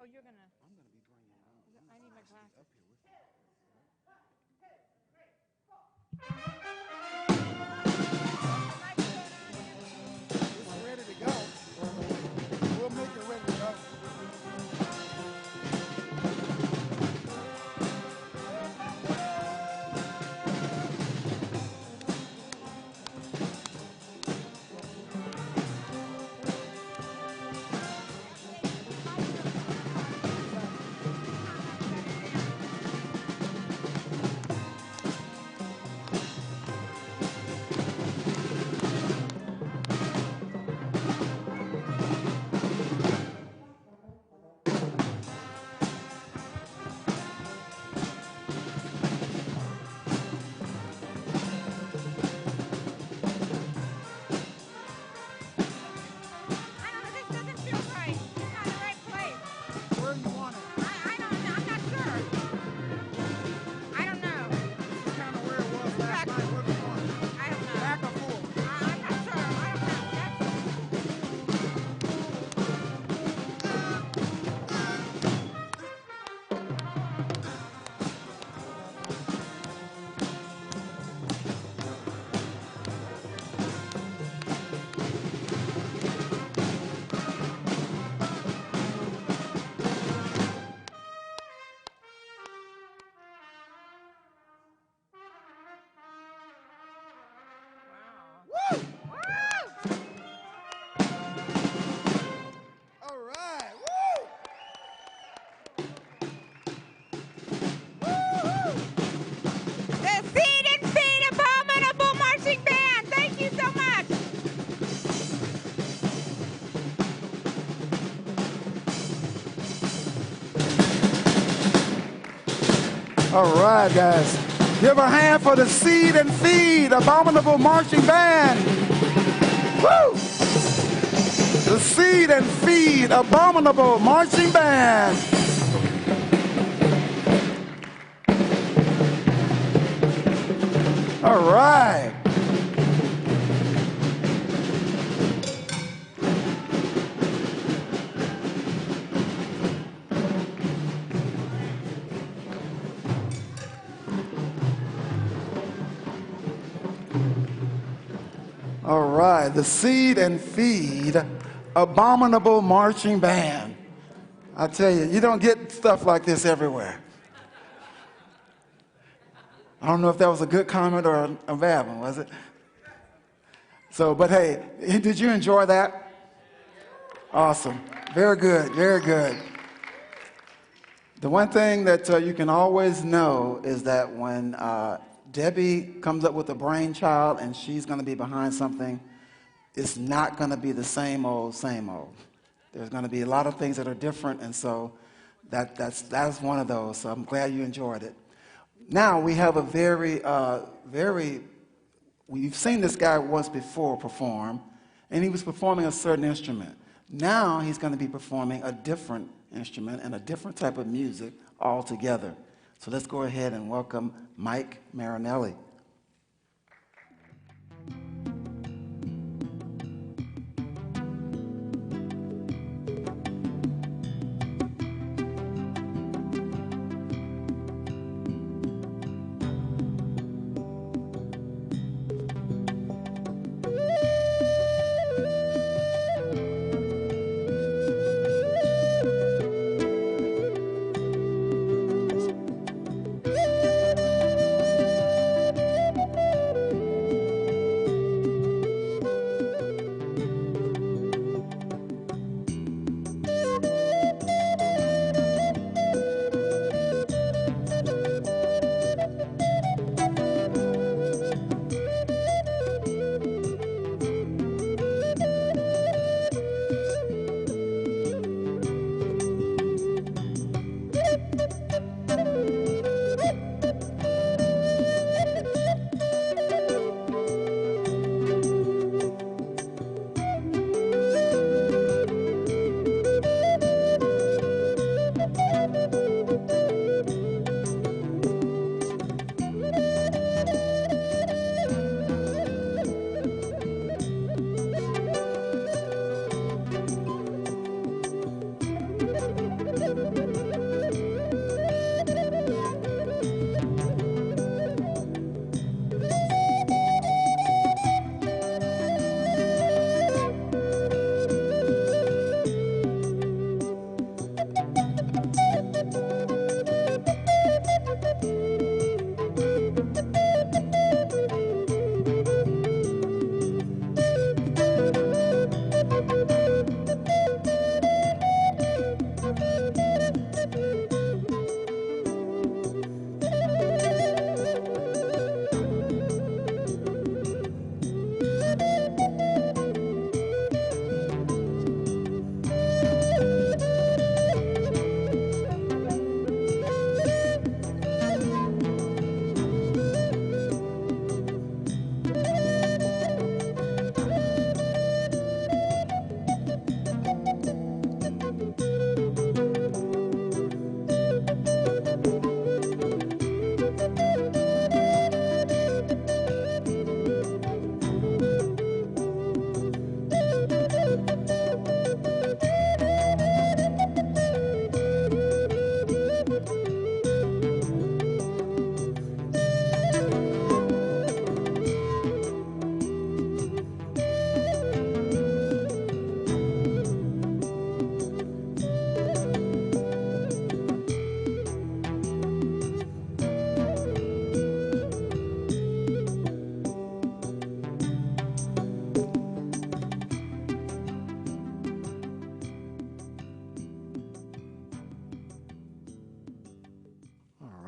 Oh, you're gonna. I'm going to be bringing. I need my glasses. Up here with me. It's ready to go. We'll make it ready to go. Where you want it? I'm not sure. I don't know. This is kind of where it was last night. Where you want it? I don't know. Back or forth? I'm not sure. I don't know. All right. Woo! The Seed and Feed Abominable Marching Band. Thank you so much. All right, guys. Give a hand for the Seed and Feed Abominable Marching Band. Woo! The Seed and Feed Abominable Marching Band. All right. All right, the Seed and Feed Abominable Marching Band. I tell you, you don't get stuff like this everywhere. I don't know if that was a good comment or a bad one, was it? So, but hey, did you enjoy that? Awesome. Very good, very good. The one thing that you can always know is that when Debbie comes up with a brainchild and she's going to be behind something, it's not going to be the same old, same old. There's going to be a lot of things that are different, and so that's one of those. So I'm glad you enjoyed it. Now we have a we've seen this guy once before perform, and he was performing a certain instrument. Now he's going to be performing a different instrument and a different type of music altogether. So let's go ahead and welcome Mike Marinelli.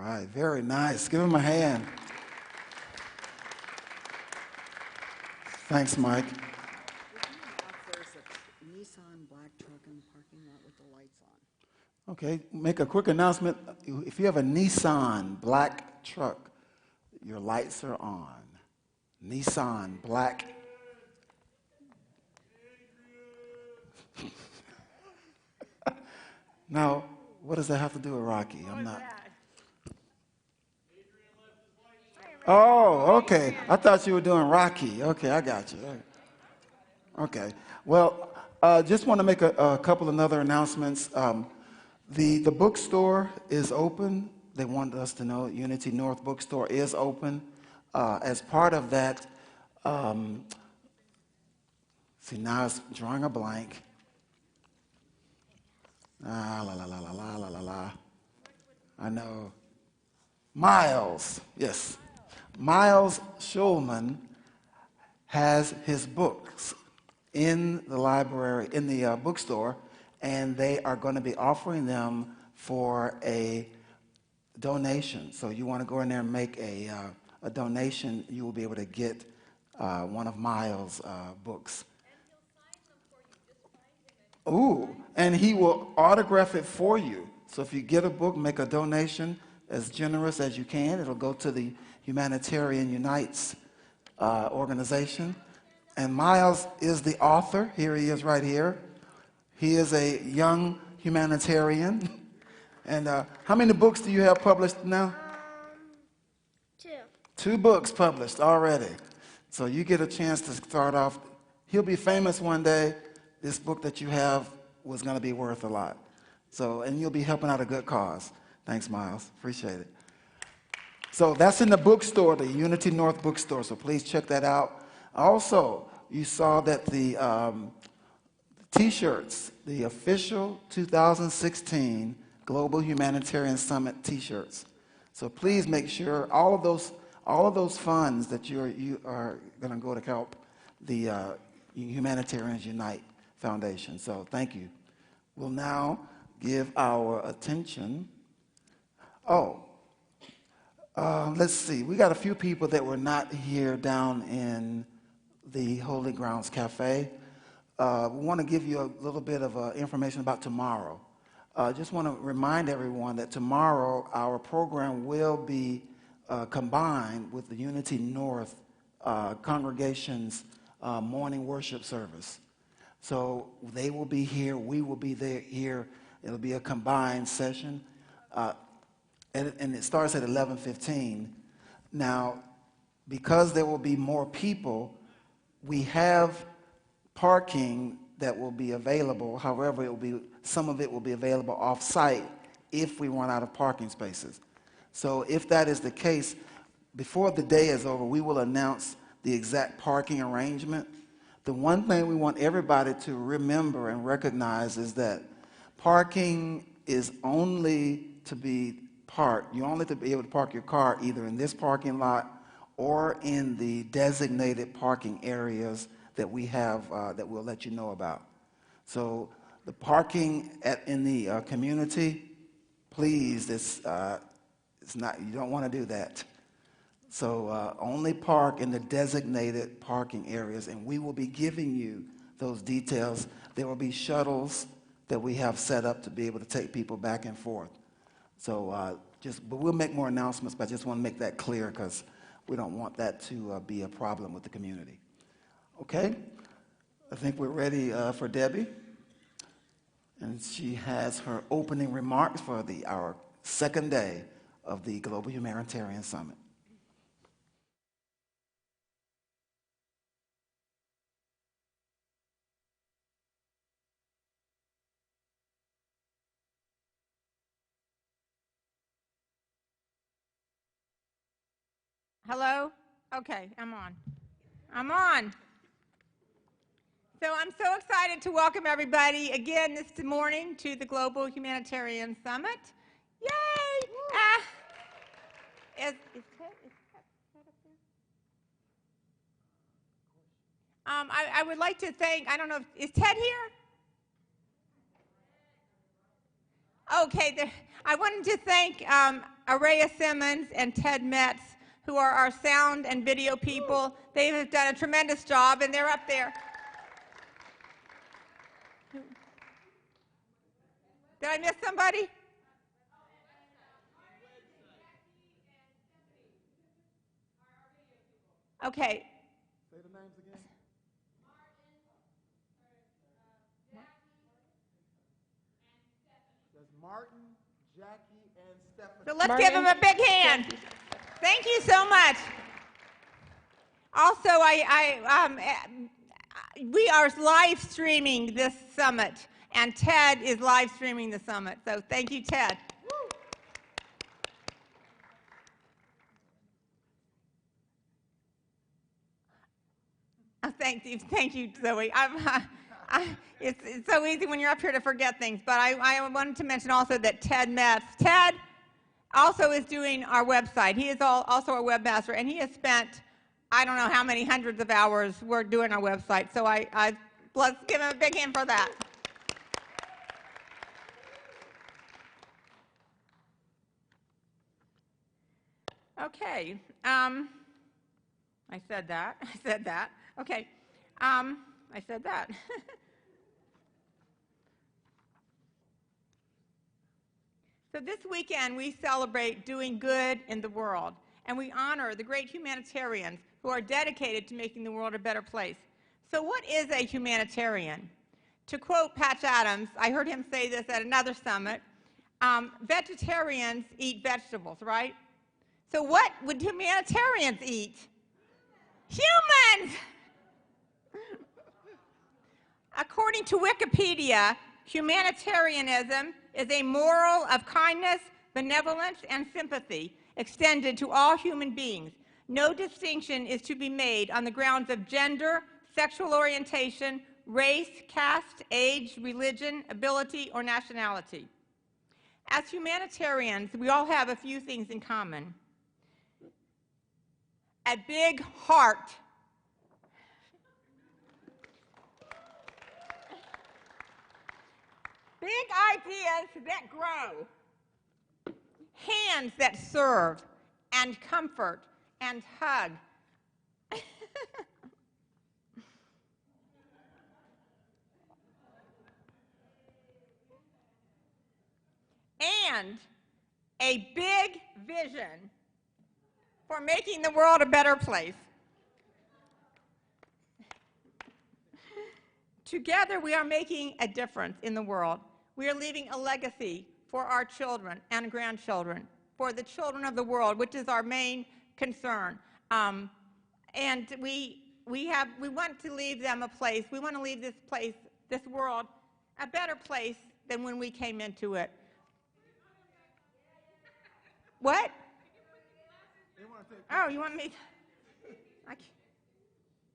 right, very nice. Give him a hand. Thanks, Mike. There's a Nissan black truck in the parking lot with the lights on. Okay, make a quick announcement. If you have a Nissan black truck, your lights are on. Nissan black. Now, what does that have to do with Rocky? I'm not. Oh, okay. I thought you were doing Rocky. Okay, I got you. Okay. Well, just want to make a couple of other announcements. The bookstore is open. They wanted us to know Unity North Bookstore is open. As part of that, see, now it's drawing a blank. La la la la la la la la. I know. Miles, yes. Miles Schulman has his books in the library, in the bookstore, and they are going to be offering them for a donation. So you want to go in there and make a donation, you will be able to get one of Miles' books. Ooh, and he will autograph it for you. So if you get a book, make a donation as generous as you can. It'll go to the Humanitarian Unites organization. And Miles is the author. Here he is right here. He is a young humanitarian. And how many books do you have published now? 2. 2 books published already. So you get a chance to start off. He'll be famous one day. This book that you have was going to be worth a lot. So, and you'll be helping out a good cause. Thanks, Miles. Appreciate it. So that's in the bookstore, the Unity North Bookstore. So please check that out. Also, you saw that the T-shirts, the official 2016 Global Humanitarian Summit T-shirts. So please make sure all of those funds that you are going to go to help the Humanitarians Unite Foundation. So thank you. We'll now give our attention. Let's see. We got a few people that were not here down in the Holy Grounds Cafe. We want to give you a little bit of information about tomorrow. Just want to remind everyone that tomorrow our program will be combined with the Unity North congregation's morning worship service. So they will be here, we will be there here. It'll be a combined session. And it starts at 11:15. Now, because there will be more people, we have parking that will be available. However, some of it will be available off-site if we run out of parking spaces. So if that is the case, before the day is over, we will announce the exact parking arrangement. The one thing we want everybody to remember and recognize is that parking is only to be parked. You only to be able to park your car either in this parking lot or in the designated parking areas that we have that we'll let you know about. So the parking in the community, please, it's not. You don't want to do that. So only park in the designated parking areas, and we will be giving you those details. There will be shuttles that we have set up to be able to take people back and forth. So but we'll make more announcements, but I just want to make that clear because we don't want that to be a problem with the community. Okay? I think we're ready for Debbie. And she has her opening remarks for our second day of the Global Humanitarian Summit. Hello? Okay, I'm on. I'm on. So I'm so excited to welcome everybody again this morning to the Global Humanitarian Summit. Yay! Is Ted up there? I would like to thank, I don't know, is Ted here? Okay, I wanted to thank Araya Simmons and Ted Metz, who are our sound and video people. They have done a tremendous job, and they're up there. Did I miss somebody? Okay. Say the names again. There's Martin, Jackie, and Stephanie. So let's give them a big hand. Thank you so much. Also, we are live streaming this summit, and Ted is live streaming the summit. So thank you, Ted. Thank you, Zoe. It's so easy when you're up here to forget things, but I wanted to mention also that Ted Metz. Ted also is doing our website. He is also our webmaster, and he has spent, I don't know how many hundreds of hours work doing our website. So let's give him a big hand for that. Okay. I said that. Okay. I said that. So this weekend, we celebrate doing good in the world, and we honor the great humanitarians who are dedicated to making the world a better place. So what is a humanitarian? To quote Patch Adams, I heard him say this at another summit, vegetarians eat vegetables, right? So what would humanitarians eat? Humans! According to Wikipedia, humanitarianism is a moral of kindness, benevolence, and sympathy extended to all human beings. No distinction is to be made on the grounds of gender, sexual orientation, race, caste, age, religion, ability, or nationality. As humanitarians, we all have a few things in common. A big heart. Big ideas that grow, hands that serve and comfort and hug. And a big vision for making the world a better place. Together, we are making a difference in the world. We are leaving a legacy for our children and grandchildren, for the children of the world, which is our main concern. And we want to leave them a place. We want to leave this place, this world, a better place than when we came into it. What? Oh, you want me?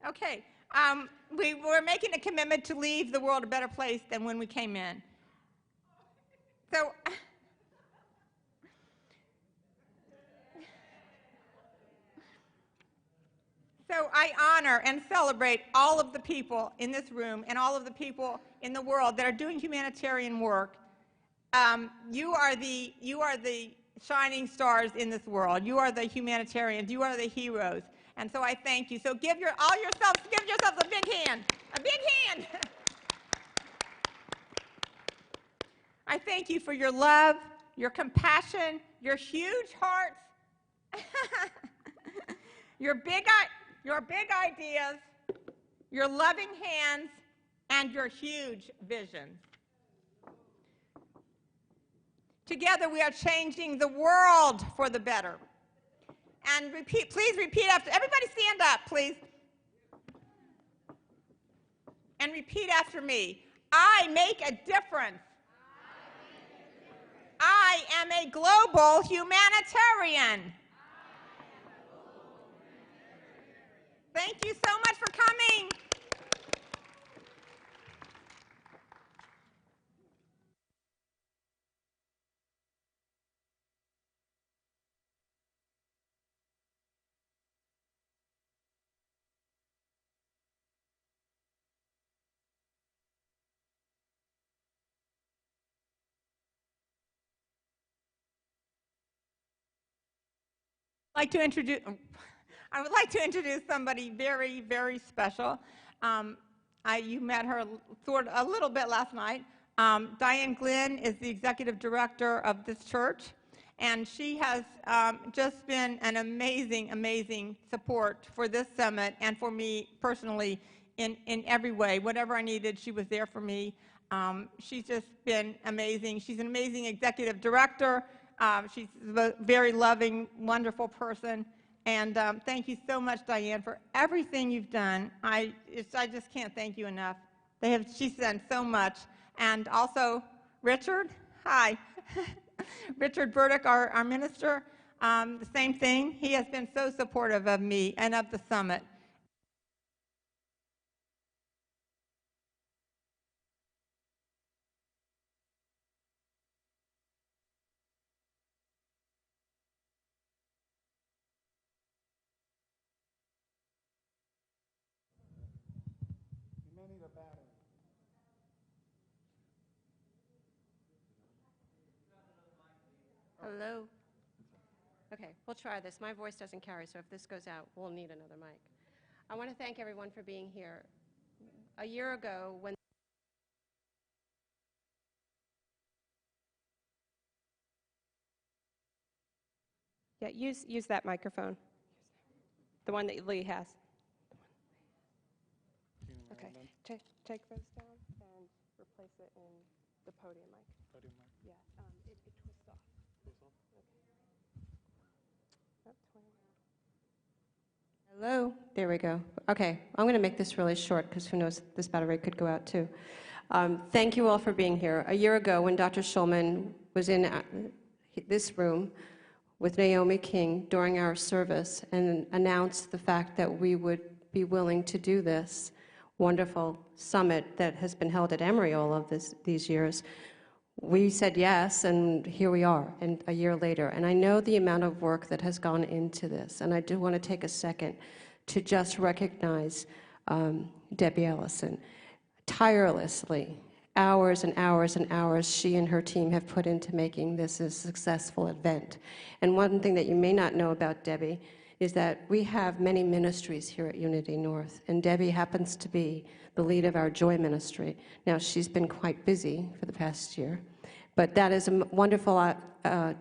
Okay. We're making a commitment to leave the world a better place than when we came in. So, I honor and celebrate all of the people in this room and all of the people in the world that are doing humanitarian work. You are the shining stars in this world. You are the humanitarians. You are the heroes. And so I thank you. So give yourselves a big hand. A big hand. I thank you for your love, your compassion, your huge hearts, your big ideas, your loving hands, and your huge visions. Together we are changing the world for the better. And please repeat after, everybody stand up, please. And repeat after me. I make a difference. I am a global humanitarian. Thank you so much for coming. like to introduce, I would like to introduce somebody very, very special. You met her a little bit last night. Diane Glynn is the executive director of this church, and she has just been an amazing, amazing support for this summit and for me personally in every way. Whatever I needed, she was there for me. She's just been amazing. She's an amazing executive director. She's a very loving, wonderful person. And thank you so much, Diane, for everything you've done. I just can't thank you enough. She's done so much. And also, Richard, hi. Richard Burdick, our minister, the same thing. He has been so supportive of me and of the summit. Hello. Okay, we'll try this. My voice doesn't carry, so if this goes out, we'll need another mic. I want to thank everyone for being here. A year ago, when use that microphone, the one that Lee has. Okay, take those down and replace it in the podium mic. Yeah, it twists off. Hello, there we go. Okay, I'm going to make this really short because who knows, this battery could go out too. Thank you all for being here. A year ago, when Dr. Schulman was in this room with Naomi King during our service and announced the fact that we would be willing to do this wonderful summit that has been held at Emory all of these years, we said yes, and here we are, and a year later. And I know the amount of work that has gone into this, and I do want to take a second to just recognize Debbie Ellison. Tirelessly, hours and hours and hours she and her team have put into making this a successful event. And one thing that you may not know about Debbie is that we have many ministries here at Unity North, and Debbie happens to be the lead of our Joy Ministry. Now, she's been quite busy for the past year, but that is a wonderful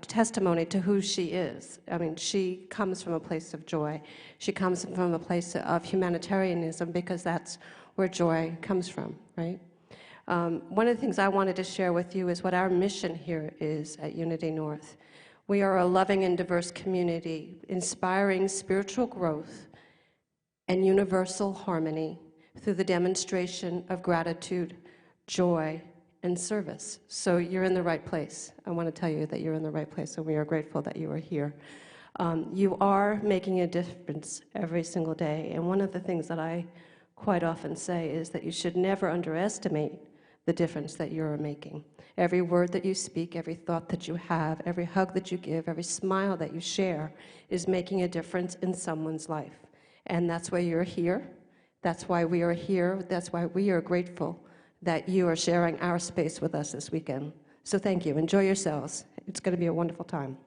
testimony to who she is. I mean, she comes from a place of joy. She comes from a place of humanitarianism because that's where joy comes from, right? One of the things I wanted to share with you is what our mission here is at Unity North. We are a loving and diverse community, inspiring spiritual growth and universal harmony through the demonstration of gratitude, joy, and service. So you're in the right place. I want to tell you that you're in the right place, and we are grateful that you are here. You are making a difference every single day, and one of the things that I quite often say is that you should never underestimate the difference that you're making. Every word that you speak, every thought that you have, every hug that you give, every smile that you share is making a difference in someone's life. And that's why you're here. That's why we are here. That's why we are grateful that you are sharing our space with us this weekend. So thank you. Enjoy yourselves. It's going to be a wonderful time.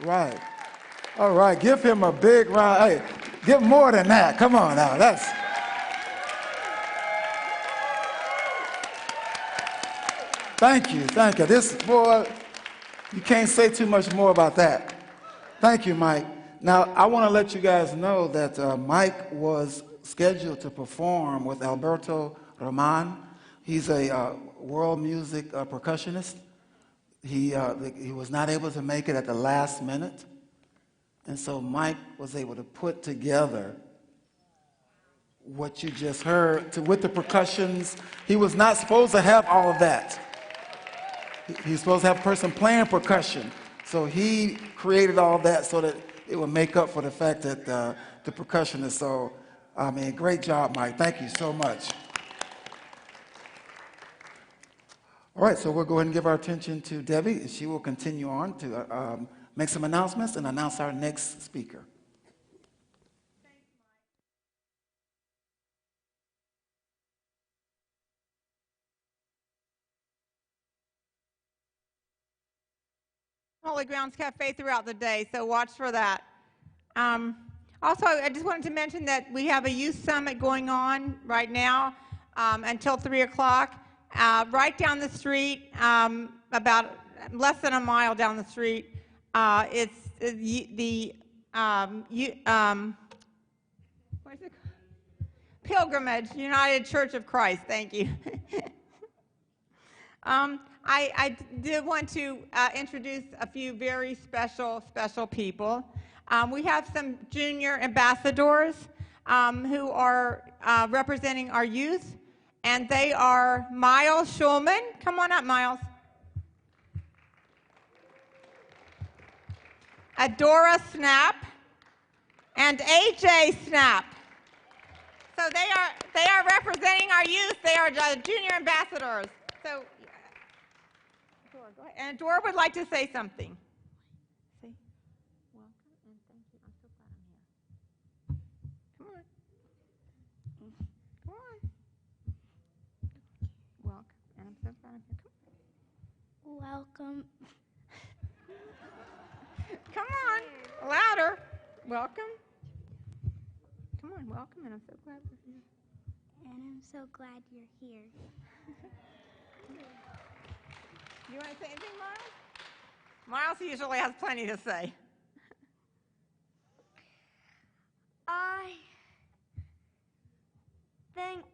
Right. All right. Give him a big round. Hey, give more than that. Come on now. That's. Thank you. Thank you. This boy, you can't say too much more about that. Thank you, Mike. Now, I want to let you guys know that Mike was scheduled to perform with Alberto Roman. He's a world music percussionist. He was not able to make it at the last minute. And so Mike was able to put together what you just heard with the percussions. He was not supposed to have all of that. He's supposed to have a person playing percussion. So he created all that so that it would make up for the fact that the percussionist. So, I mean, great job, Mike. Thank you so much. All right, so we'll go ahead and give our attention to Debbie, and she will continue on to make some announcements and announce our next speaker. Holy Grounds Cafe throughout the day, so watch for that. Also, I just wanted to mention that we have a youth summit going on right now until 3 o'clock. Right down the street, about less than a mile down the street, it's the what is it? Pilgrimage United Church of Christ. Thank you. I did want to introduce a few very special people. We have some junior ambassadors who are representing our youth, and they are Miles Schulman. Come on up, Miles. Adora Snap and AJ Snap. So they are representing our youth. They are junior ambassadors. So, Dora, go ahead. And Dora would like to say something. Say, welcome and thank you. I'm so glad I'm here. Come on. Come on. Welcome, and I'm so glad I'm here. Welcome. Come on, louder. Welcome. Come on, welcome, and I'm so glad we're here. And I'm so glad you're here. You want to say anything, Miles? Miles usually has plenty to say. I think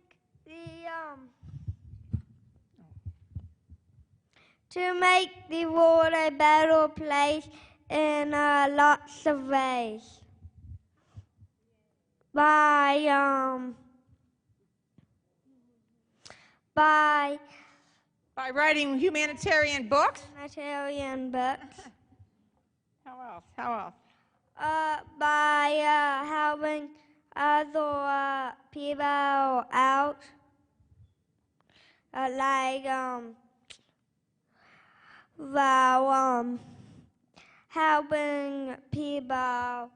to make the world a better place in lots of ways. By writing humanitarian books. humanitarian books. How else? By helping other people out, like while helping people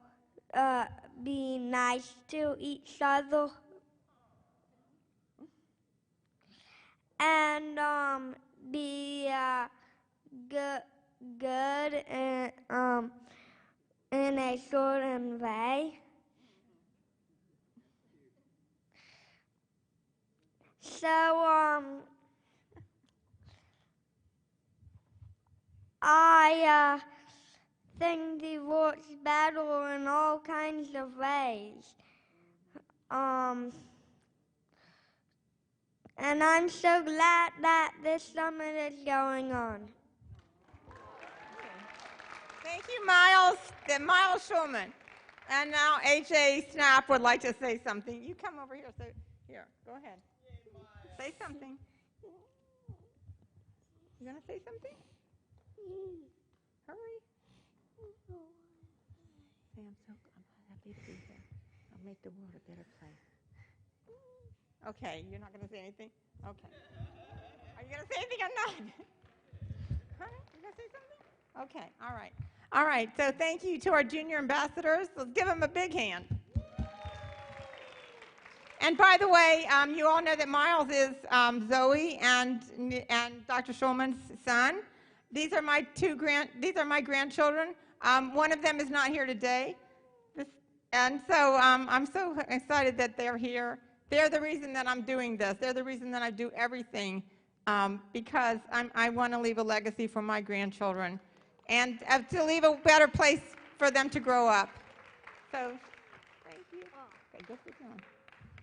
be nice to each other, and be good in a certain way. So I think the world's better in all kinds of ways. And I'm so glad that this summit is going on. Thank you, Miles. Miles Schulman. And now AJ Snap would like to say something. You come over here. So here, go ahead. Say something. You gonna say something? Hurry. Say I'm happy to be here. I'll make the world a better place. Okay, you're not gonna say anything? Okay. Are you gonna say anything or not? Huh? You gonna say something? Okay, all right. All right, so thank you to our junior ambassadors. Let's give them a big hand. And by the way, you all know that Miles is Zoe and Dr. Schulman's son. These are my grandchildren. One of them is not here today. And so I'm so excited that they're here. They're the reason that I'm doing this. They're the reason that I do everything, because I want to leave a legacy for my grandchildren and to leave a better place for them to grow up. So, thank you. Okay, go sit down.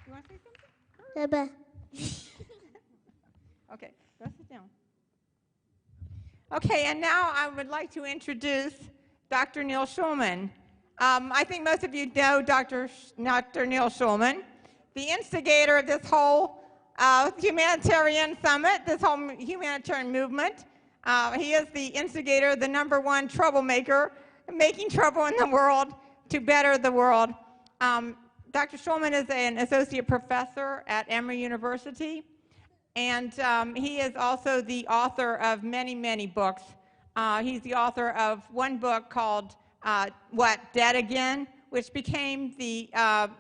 You want to say something? Bye-bye. Okay, go sit down. Okay, and now I would like to introduce Dr. Neil Schulman. I think most of you know Dr. Neil Schulman, the instigator of this whole humanitarian summit, this whole humanitarian movement. He is the instigator, the #1 troublemaker, making trouble in the world to better the world. Dr. Schulman is an associate professor at Emory University. And he is also the author of many, many books. He's the author of one book called Dead Again, which became the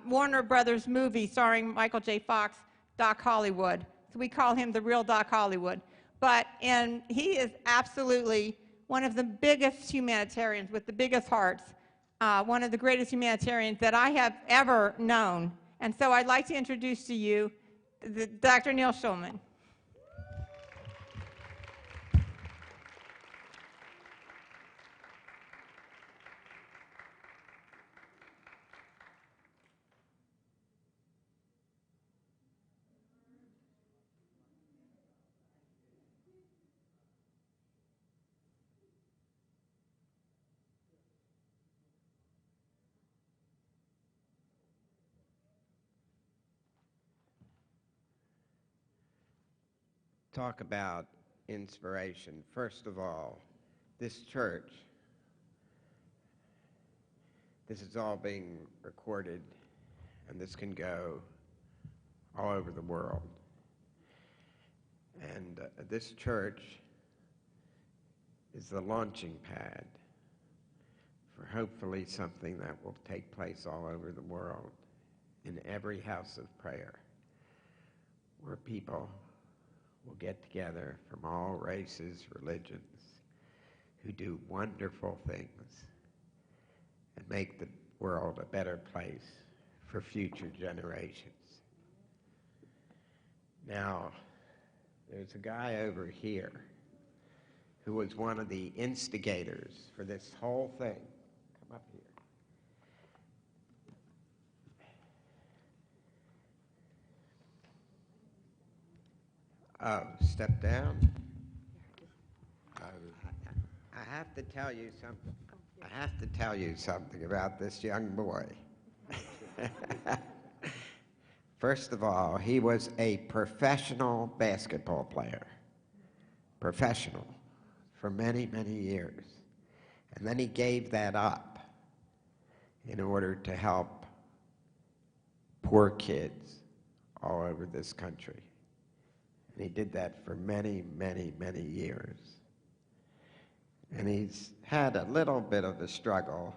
Warner Brothers movie starring Michael J. Fox, Doc Hollywood. So we call him the real Doc Hollywood. And he is absolutely one of the biggest humanitarians with the biggest hearts, one of the greatest humanitarians that I have ever known. And so I'd like to introduce to you Dr. Neil Schulman. Talk about inspiration. First of all, this church, this is all being recorded, and this can go all over the world. And this church is the launching pad for hopefully something that will take place all over the world, in every house of prayer, where people will get together from all races, religions, who do wonderful things and make the world a better place for future generations. Now, there's a guy over here who was one of the instigators for this whole thing. Come up here. Step down. I have to tell you something. I have to tell you something about this young boy. First of all, he was a professional basketball player. Professional. For many, many years. And then he gave that up in order to help poor kids all over this country. And he did that for many, many, many years. And he's had a little bit of a struggle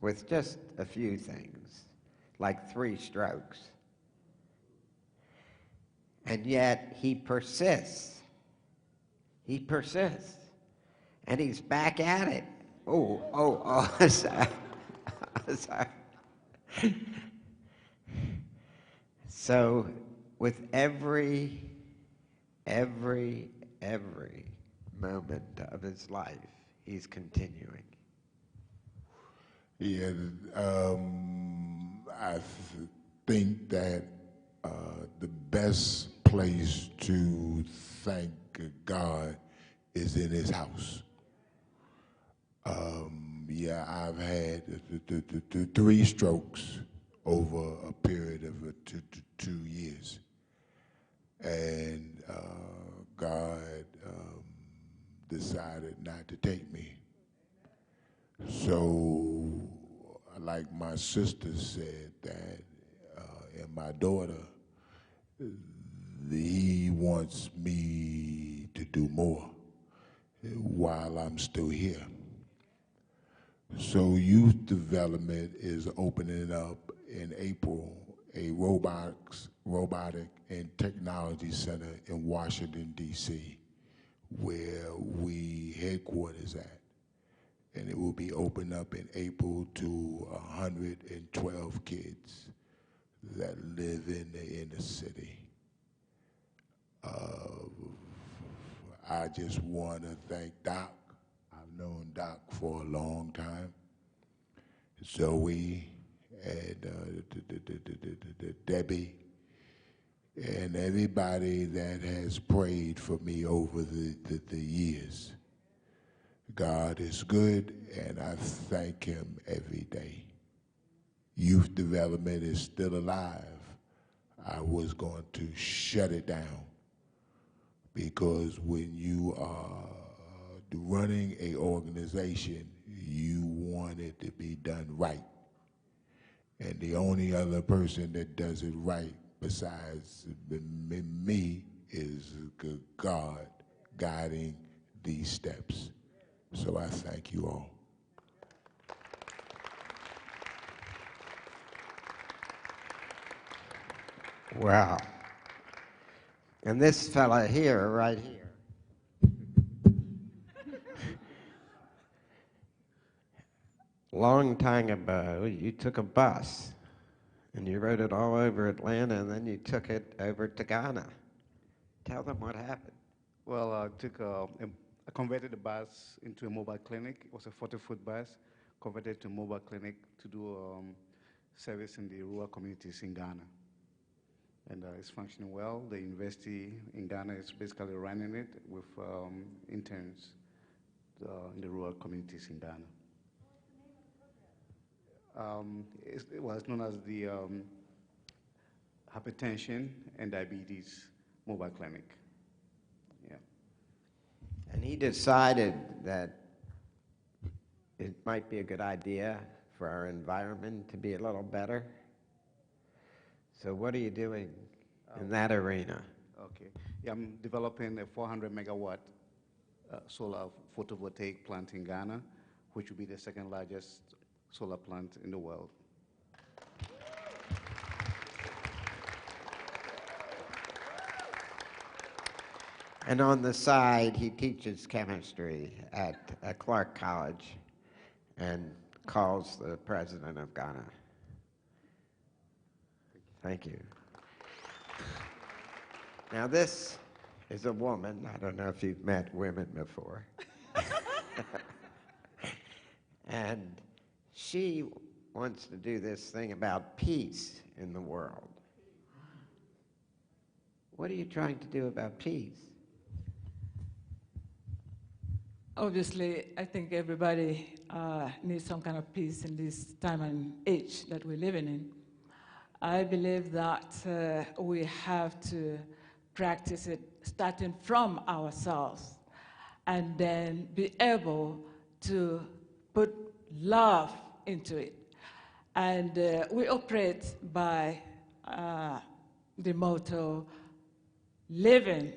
with just a few things, like 3 strokes. And yet he persists. He persists. And he's back at it. Sorry. Sorry. So with every moment of his life, he's continuing. Yeah, I think that the best place to thank God is in his house. I've had 3 strokes over a period of 2 years. And God decided not to take me. So, like my sister said, that and my daughter, he wants me to do more while I'm still here. So youth development is opening up in April a robotic and technology center in Washington, D.C., where we headquarters at. And it will be opened up in April to 112 kids that live in the inner city. I just want to thank Doc. I've known Doc for a long time. Zoe and Debbie and everybody that has prayed for me over the years. God is good, and I thank him every day. Youth development is still alive. I was going to shut it down because when you are running an organization, you want it to be done right. And the only other person that does it right besides me is God guiding these steps. So I thank you all. Wow. And this fella here, right here, long time ago, you took a bus and you rode it all over Atlanta, and then you took it over to Ghana. Tell them what happened. Well, I converted the bus into a mobile clinic. It was a 40-foot bus, converted to a mobile clinic to do service in the rural communities in Ghana. And it's functioning well. The university in Ghana is basically running it with interns in the rural communities in Ghana. It was known as the Hypertension and Diabetes Mobile Clinic. Yeah. And he decided that it might be a good idea for our environment to be a little better. So what are you doing in that arena? Okay. Yeah, I'm developing a 400 megawatt solar photovoltaic plant in Ghana, which will be the second largest solar plant in the world. And on the side, he teaches chemistry at Clark College and calls the president of Ghana. Thank you. Now this is a woman. I don't know if you've met women before. And she wants to do this thing about peace in the world. What are you trying to do about peace? Obviously, I think everybody needs some kind of peace in this time and age that we're living in. I believe that we have to practice it starting from ourselves and then be able to put love into it. And we operate by the motto, living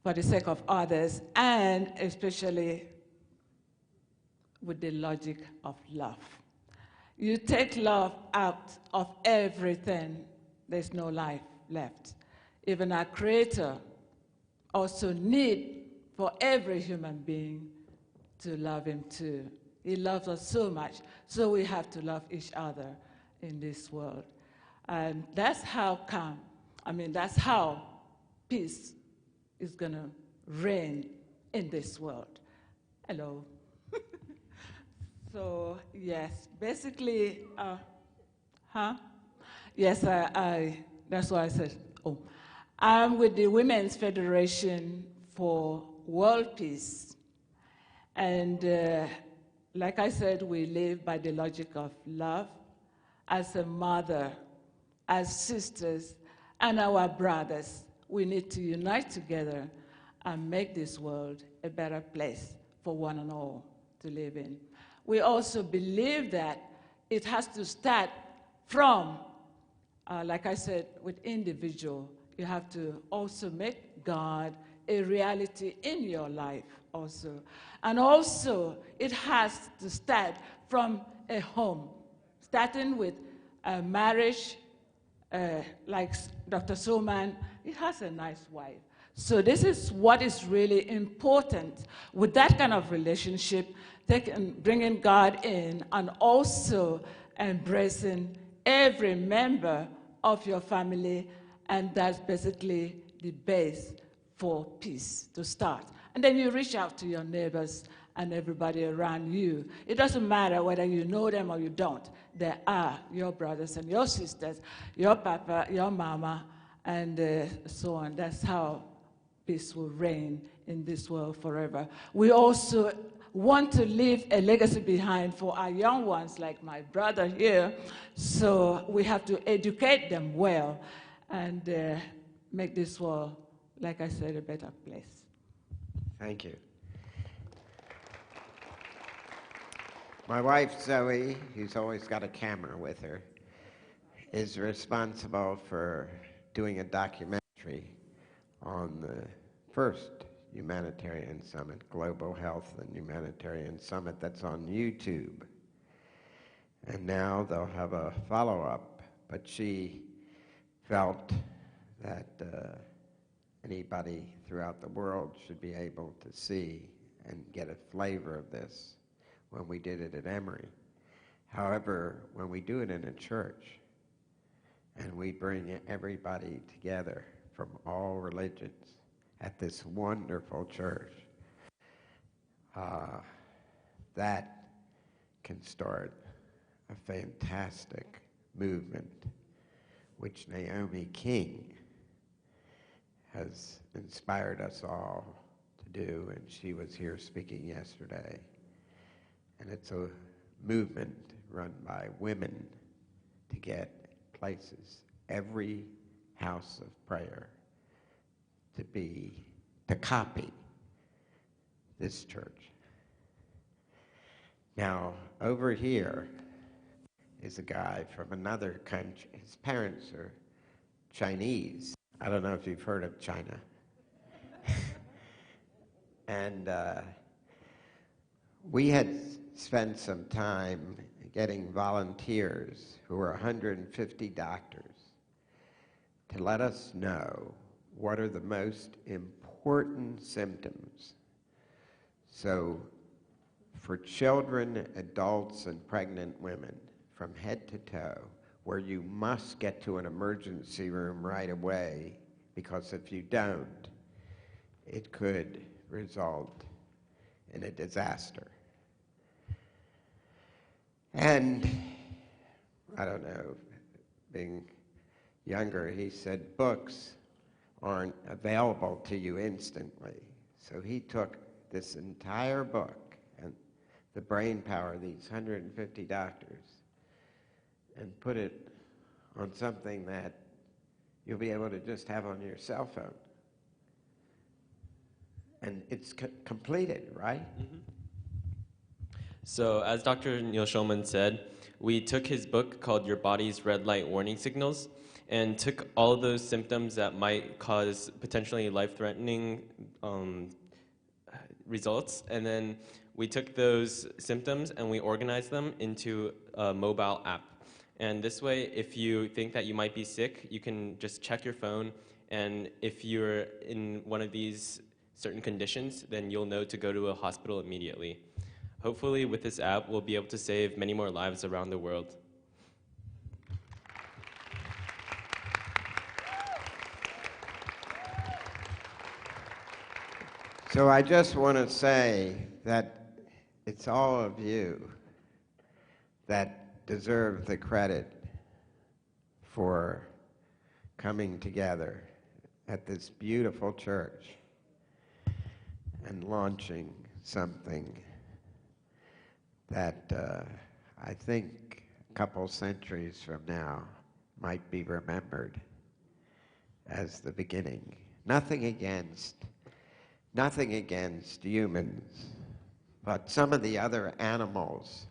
for the sake of others, and especially with the logic of love. You take love out of everything, there's no life left. Even our Creator also needs for every human being to love Him too. He loves us so much, so we have to love each other in this world. And that's how that's how peace is going to reign in this world. Hello. So, yes, basically, Yes, that's why I said, I'm with the Women's Federation for World Peace. And like I said, we live by the logic of love. As a mother, as sisters, and our brothers, we need to unite together and make this world a better place for one and all to live in. We also believe that it has to start from, like I said, with individual. You have to also make God a reality in your life also. And also, it has to start from a home, starting with a marriage, like Dr. Soman, he has a nice wife. So this is what is really important with that kind of relationship, bringing God in and also embracing every member of your family, and that's basically the base for peace to start. And then you reach out to your neighbors and everybody around you. It doesn't matter whether you know them or you don't. They are your brothers and your sisters, your papa, your mama, and so on. That's how peace will reign in this world forever. We also want to leave a legacy behind for our young ones, like my brother here. So we have to educate them well and make this world, like I said, a better place. Thank you. My wife, Zoe, who's always got a camera with her, is responsible for doing a documentary on the first Humanitarian Summit, Global Health and Humanitarian Summit, that's on YouTube. And now they'll have a follow-up, but she felt that anybody throughout the world should be able to see and get a flavor of this when we did it at Emory. However, when we do it in a church and we bring everybody together from all religions at this wonderful church, that can start a fantastic movement, which Naomi King has inspired us all to do, and she was here speaking yesterday. And it's a movement run by women to get places, every house of prayer, to copy this church. Now, over here is a guy from another country. His parents are Chinese. I don't know if you've heard of China. And we had spent some time getting volunteers who were 150 doctors to let us know what are the most important symptoms. So for children, adults, and pregnant women, from head to toe, where you must get to an emergency room right away, because if you don't, it could result in a disaster. And I don't know, being younger, he said books aren't available to you instantly. So he took this entire book and the brain power of these 150 doctors and put it on something that you'll be able to just have on your cell phone. And it's completed, right? Mm-hmm. So as Dr. Neil Schulman said, we took his book called Your Body's Red Light Warning Signals and took all of those symptoms that might cause potentially life-threatening results, and then we took those symptoms and we organized them into a mobile app. And this way, if you think that you might be sick, you can just check your phone, and if you're in one of these certain conditions, then you'll know to go to a hospital immediately. Hopefully, with this app, we'll be able to save many more lives around the world. So I just want to say that it's all of you that deserve the credit for coming together at this beautiful church and launching something that I think a couple centuries from now might be remembered as the beginning. Nothing against humans, but some of the other animals.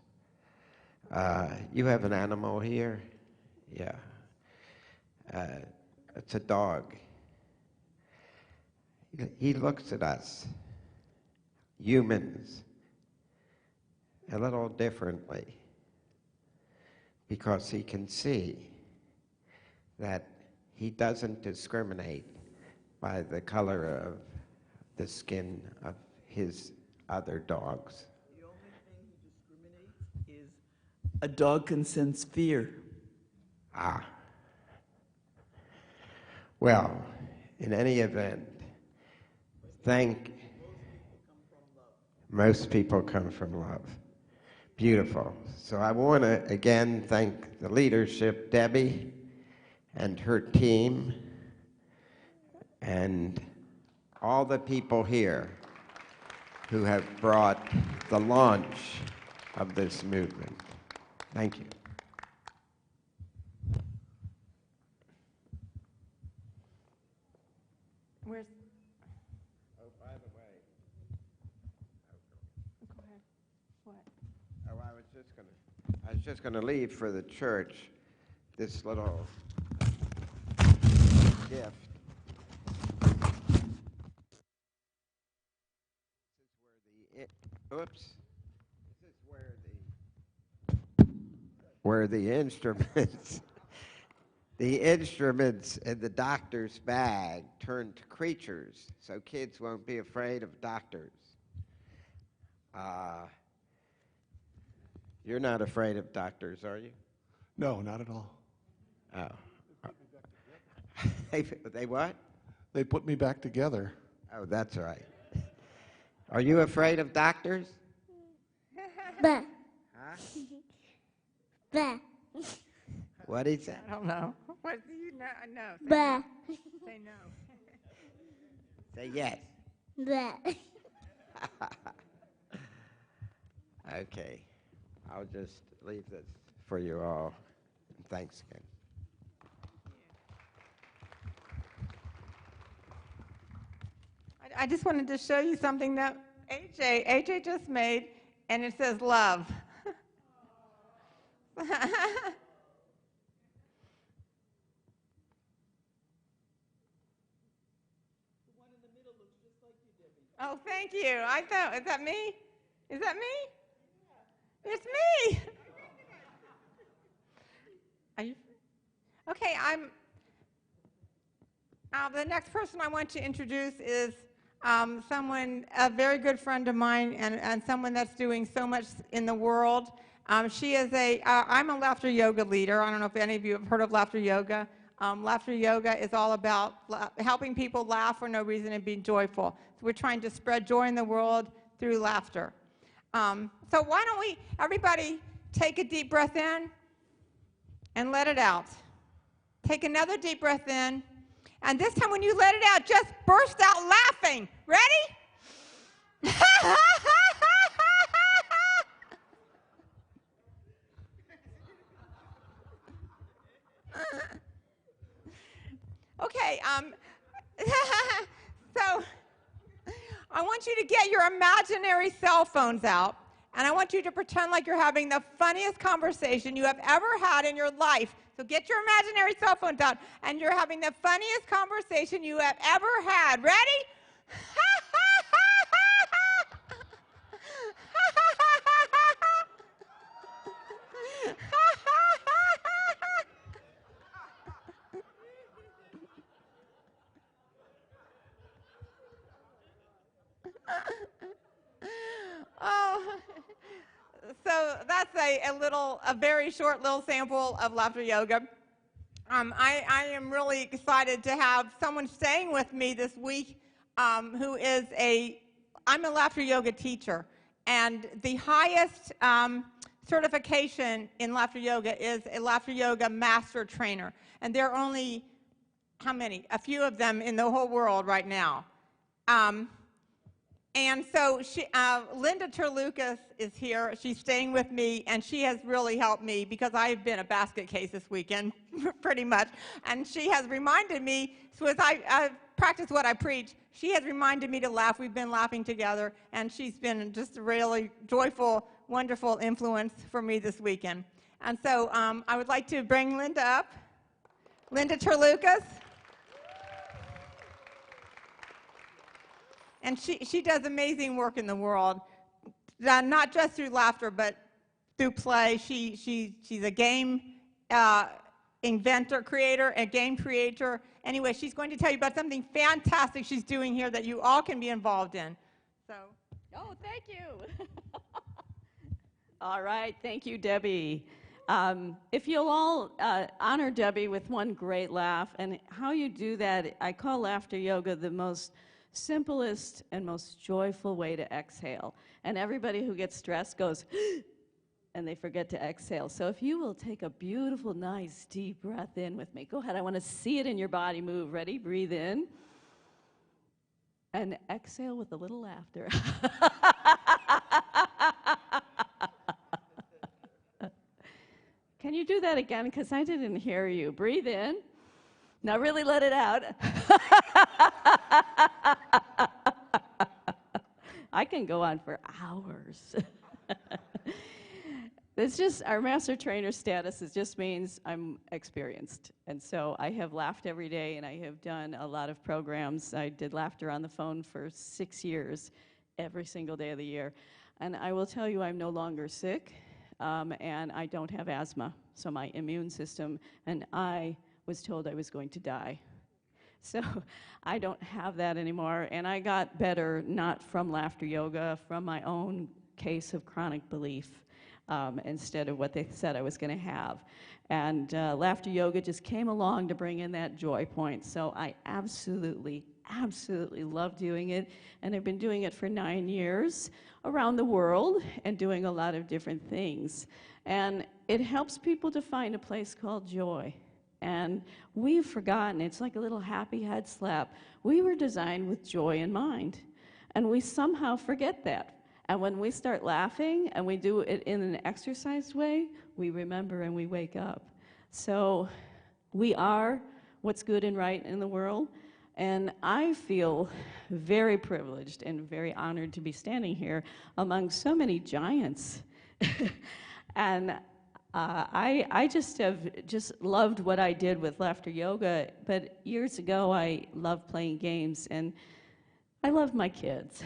You have an animal here? Yeah. It's a dog. He looks at us, humans, a little differently, because he can see that he doesn't discriminate by the color of the skin of his other dogs. The only thing he discriminates is a dog can sense fear. Ah. Well, in any event, most people come from love. Beautiful. So I want to again thank the leadership, Debbie and her team, and all the people here who have brought the launch of this movement. Thank you. Where's? Oh, by the way. Go ahead. What? Oh, I was just gonna leave for the church this little gift. Oops. This is where the instruments the instruments in the doctor's bag turn to creatures, so kids won't be afraid of doctors. You're not afraid of doctors, are you? No, not at all. Oh. They what? They put me back together. Oh, that's right. Are you afraid of doctors? Bah. Huh? Bah. What is that? I don't know. What do you know? No. Bah. Say no. Say yes. Bah. Okay. I'll just leave this for you all. Thanks again. I just wanted to show you something that AJ just made, and it says love. Oh, thank you. I thought, is that me? Is that me? It's me. Are you? Okay, the next person I want to introduce is someone, a very good friend of mine, and someone that's doing so much in the world. She is I'm a laughter yoga leader. I don't know if any of you have heard of laughter yoga. Laughter yoga is all about helping people laugh for no reason and being joyful. So we're trying to spread joy in the world through laughter. So why don't we, everybody, take a deep breath in and let it out. Take another deep breath in. And this time when you let it out, just burst out laughing. Ready? Okay, so I want you to get your imaginary cell phones out, and I want you to pretend like you're having the funniest conversation you have ever had in your life. So get your imaginary cell phones out, and you're having the funniest conversation you have ever had. Ready? Oh, so that's a very short little sample of laughter yoga. I am really excited to have someone staying with me this week who is I'm a laughter yoga teacher, and the highest certification in laughter yoga is a laughter yoga master trainer, and there are only, how many? A few of them in the whole world right now. And so Linda Terlucas is here. She's staying with me, and she has really helped me because I've been a basket case this weekend, pretty much. And she has reminded me, so as I practice what I preach, she has reminded me to laugh. We've been laughing together, and she's been just a really joyful, wonderful influence for me this weekend. And so I would like to bring Linda up. Linda Terlucas. And she does amazing work in the world, not just through laughter, but through play. She's a game inventor, creator, a game creator. Anyway, she's going to tell you about something fantastic she's doing here that you all can be involved in. So. Oh, thank you. All right, thank you, Debbie. If you'll all honor Debbie with one great laugh, and how you do that, I call laughter yoga the most simplest and most joyful way to exhale. And everybody who gets stressed goes, and they forget to exhale. So if you will take a beautiful, nice, deep breath in with me. Go ahead, I want to see it in your body move. Ready? Breathe in. And exhale with a little laughter. Can you do that again? Because I didn't hear you. Breathe in. Now really let it out. I can go on for hours. It's just, our master trainer status, it just means I'm experienced. And so I have laughed every day, and I have done a lot of programs. I did laughter on the phone for 6 years, every single day of the year. And I will tell you, I'm no longer sick, and I don't have asthma. So my immune system, and I was told I was going to die. So I don't have that anymore, and I got better not from laughter yoga, from my own case of chronic belief, instead of what they said I was going to have. And laughter yoga just came along to bring in that joy point. So I absolutely love doing it, and I've been doing it for 9 years around the world and doing a lot of different things. And it helps people to find a place called joy. And we've forgotten, it's like a little happy head slap. We were designed with joy in mind, and we somehow forget that. And when we start laughing and we do it in an exercised way, we remember and we wake up. So we are what's good and right in the world. And I feel very privileged and very honored to be standing here among so many giants. And I just have loved what I did with laughter yoga. But years ago, I loved playing games, and I loved my kids.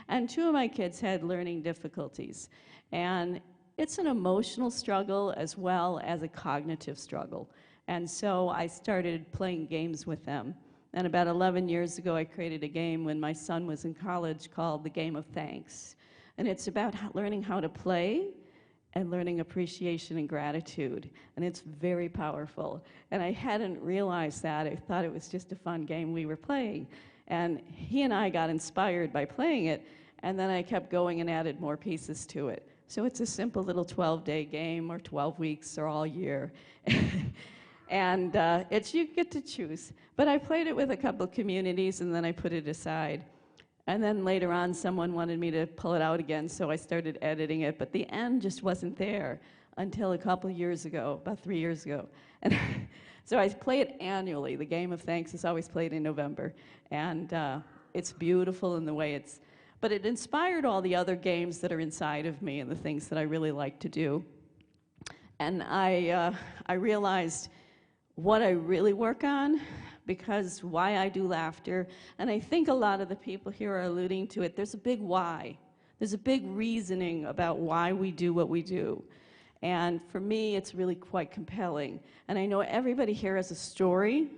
And 2 of my kids had learning difficulties. And it's an emotional struggle as well as a cognitive struggle. And so I started playing games with them. And about 11 years ago, I created a game when my son was in college called The Game of Thanks. And it's about learning how to play and learning appreciation and gratitude. And it's very powerful. And I hadn't realized that. I thought it was just a fun game we were playing. And he and I got inspired by playing it, and then I kept going and added more pieces to it. So it's a simple little 12-day game, or 12 weeks, or all year. And you get to choose. But I played it with a couple of communities, and then I put it aside. And then later on, someone wanted me to pull it out again, so I started editing it. But the end just wasn't there until a couple of years ago, about 3 years ago. And so I play it annually. The Game of Thanks is always played in November. And it's beautiful in the way it's... But it inspired all the other games that are inside of me and the things that I really like to do. And I realized what I really work on, because why I do laughter, and I think a lot of the people here are alluding to it, there's a big why. There's a big reasoning about why we do what we do. And for me, it's really quite compelling. And I know everybody here has a story,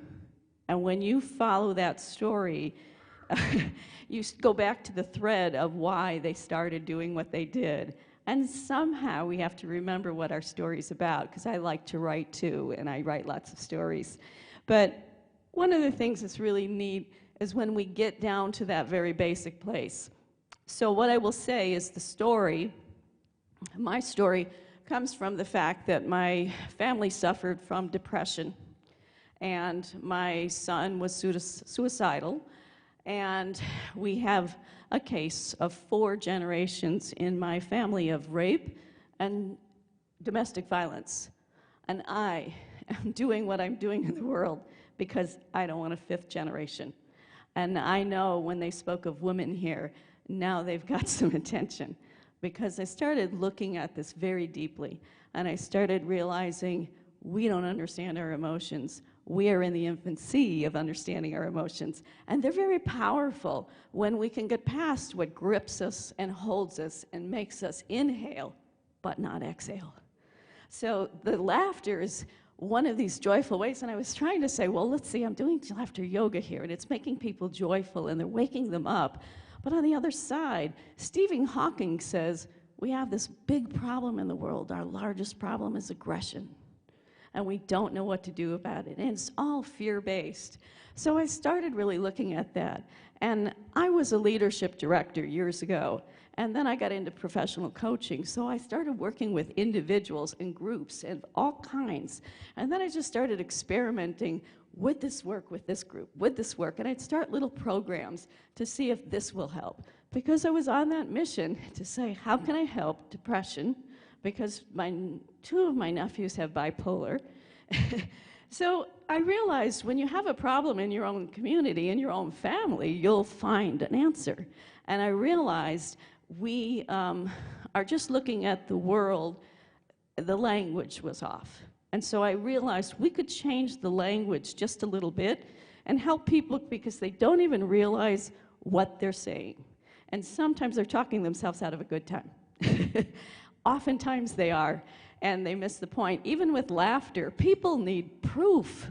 and when you follow that story, you go back to the thread of why they started doing what they did. And somehow we have to remember what our story's about, because I like to write too, and I write lots of stories. But one of the things that's really neat is when we get down to that very basic place. So what I will say is the story, my story, comes from the fact that my family suffered from depression, and my son was suicidal, and we have a case of 4 generations in my family of rape and domestic violence. And I am doing what I'm doing in the world because I don't want a 5th generation. And I know when they spoke of women here, now they've got some attention, because I started looking at this very deeply, and I started realizing we don't understand our emotions. We are in the infancy of understanding our emotions, and they're very powerful when we can get past what grips us and holds us and makes us inhale but not exhale. So the laughter is one of these joyful ways, and I was trying to say, well, let's see, I'm doing laughter yoga here, and it's making people joyful, and they're waking them up. But on the other side, Stephen Hawking says, we have this big problem in the world. Our largest problem is aggression, and we don't know what to do about it, and it's all fear-based. So I started really looking at that, and I was a leadership director years ago, and then I got into professional coaching, so I started working with individuals and groups and all kinds, and then I just started experimenting. Would this work with this group? Would this work? And I'd start little programs to see if this will help, because I was on that mission to say, how can I help depression? Because 2 of my nephews have bipolar. So I realized when you have a problem in your own community, in your own family, you'll find an answer. And I realized we are just looking at the world, the language was off. And so I realized we could change the language just a little bit and help people, because they don't even realize what they're saying. And sometimes they're talking themselves out of a good time. Oftentimes they are, and they miss the point. Even with laughter, people need proof.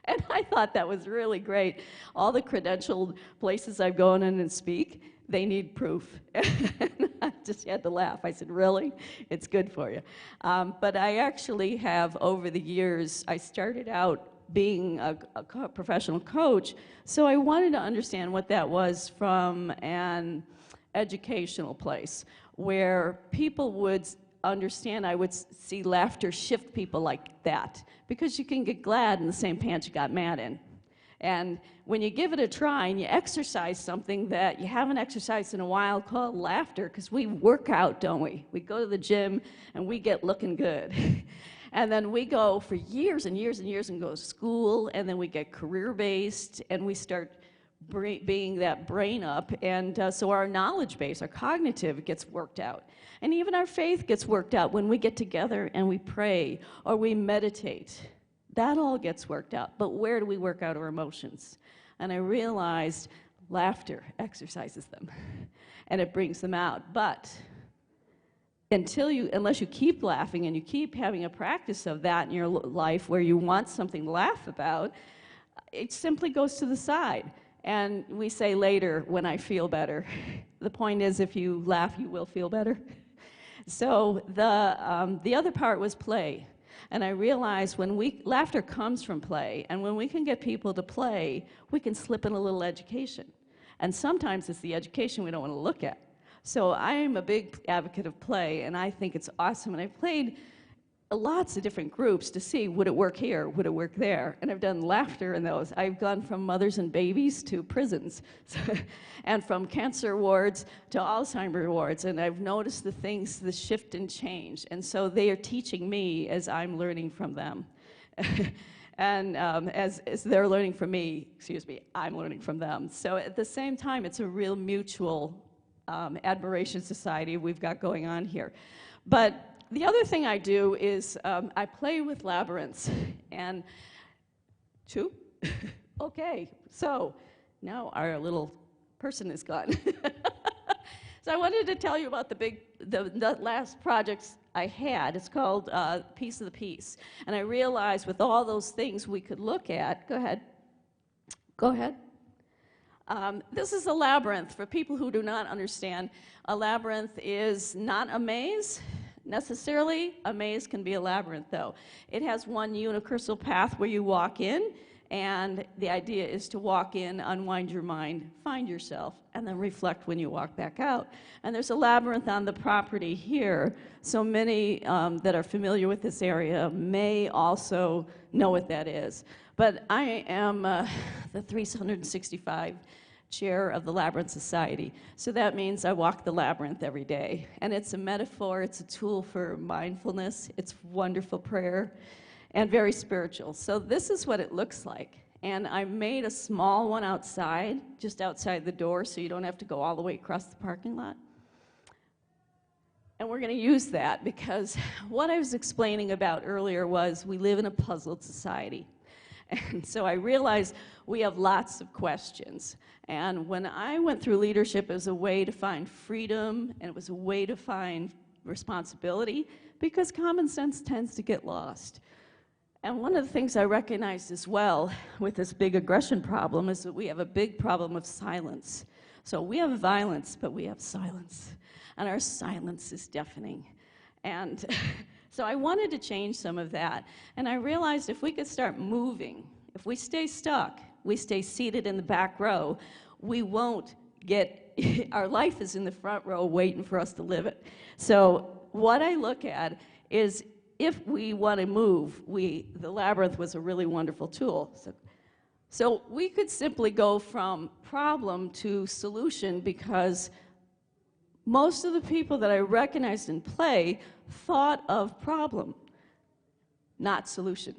And I thought that was really great. All the credentialed places I've gone in and speak, they need proof. And I just had to laugh. I said, really? It's good for you. But I actually have, over the years, I started out being a professional coach, so I wanted to understand what that was from an educational place, where people would understand. I would see laughter shift people like that, because you can get glad in the same pants you got mad in. And when you give it a try and you exercise something that you haven't exercised in a while called laughter, because we work out, don't we? We go to the gym and we get looking good. And then we go for years and years and years and go to school, and then we get career-based, and we start being that brain up, and so our knowledge base, our cognitive, gets worked out. And even our faith gets worked out when we get together and we pray or we meditate. That all gets worked out. But where do we work out our emotions? And I realized laughter exercises them, and it brings them out. But unless you keep laughing and you keep having a practice of that in your life where you want something to laugh about, it simply goes to the side. And we say later, when I feel better. The point is, if you laugh, you will feel better. So the other part was play. And I realized laughter comes from play, and when we can get people to play, we can slip in a little education. And sometimes it's the education we don't want to look at. So I am a big advocate of play, and I think it's awesome. And I've played lots of different groups to see, would it work here, would it work there? And I've done laughter in those. I've gone from mothers and babies to prisons, and from cancer wards to Alzheimer's wards, and I've noticed the shift and change. And so they are teaching me as I'm learning from them. And as they're learning from me, I'm learning from them. So at the same time, it's a real mutual admiration society we've got going on here. But the other thing I do is I play with labyrinths. And two? Okay, so now our little person is gone. So I wanted to tell you about the last projects I had. It's called Piece of the Piece. And I realized with all those things we could look at, go ahead. This is a labyrinth. For people who do not understand, a labyrinth is not a maze necessarily. A maze can be a labyrinth, though. It has one unicursal path where you walk in, and the idea is to walk in, unwind your mind, find yourself, and then reflect when you walk back out. And there's a labyrinth on the property here, so many that are familiar with this area may also know what that is. But I am the 365 chair of the Labyrinth Society. So that means I walk the labyrinth every day. And it's a metaphor, it's a tool for mindfulness, it's wonderful prayer, and very spiritual. So this is what it looks like. And I made a small one outside, just outside the door, so you don't have to go all the way across the parking lot. And we're going to use that because what I was explaining about earlier was we live in a puzzled society. And so I realized we have lots of questions. And when I went through leadership, it was a way to find freedom, and it was a way to find responsibility, because common sense tends to get lost. And one of the things I recognized as well with this big aggression problem is that we have a big problem of silence. So we have violence, but we have silence. And our silence is deafening. And so I wanted to change some of that. And I realized if we could start moving, if we stay stuck, we stay seated in the back row, we won't get, our life is in the front row waiting for us to live it. So what I look at is if we want to move, the labyrinth was a really wonderful tool. So we could simply go from problem to solution, because most of the people that I recognized in play thought of problem, not solution.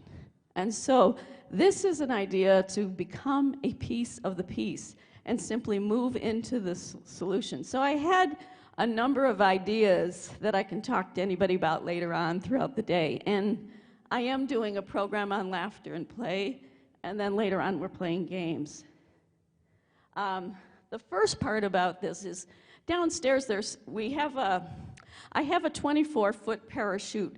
And so this is an idea to become a piece of the piece and simply move into the solution. So I had a number of ideas that I can talk to anybody about later on throughout the day. And I am doing a program on laughter and play, and then later on we're playing games. the first part about this is downstairs I have a 24-foot parachute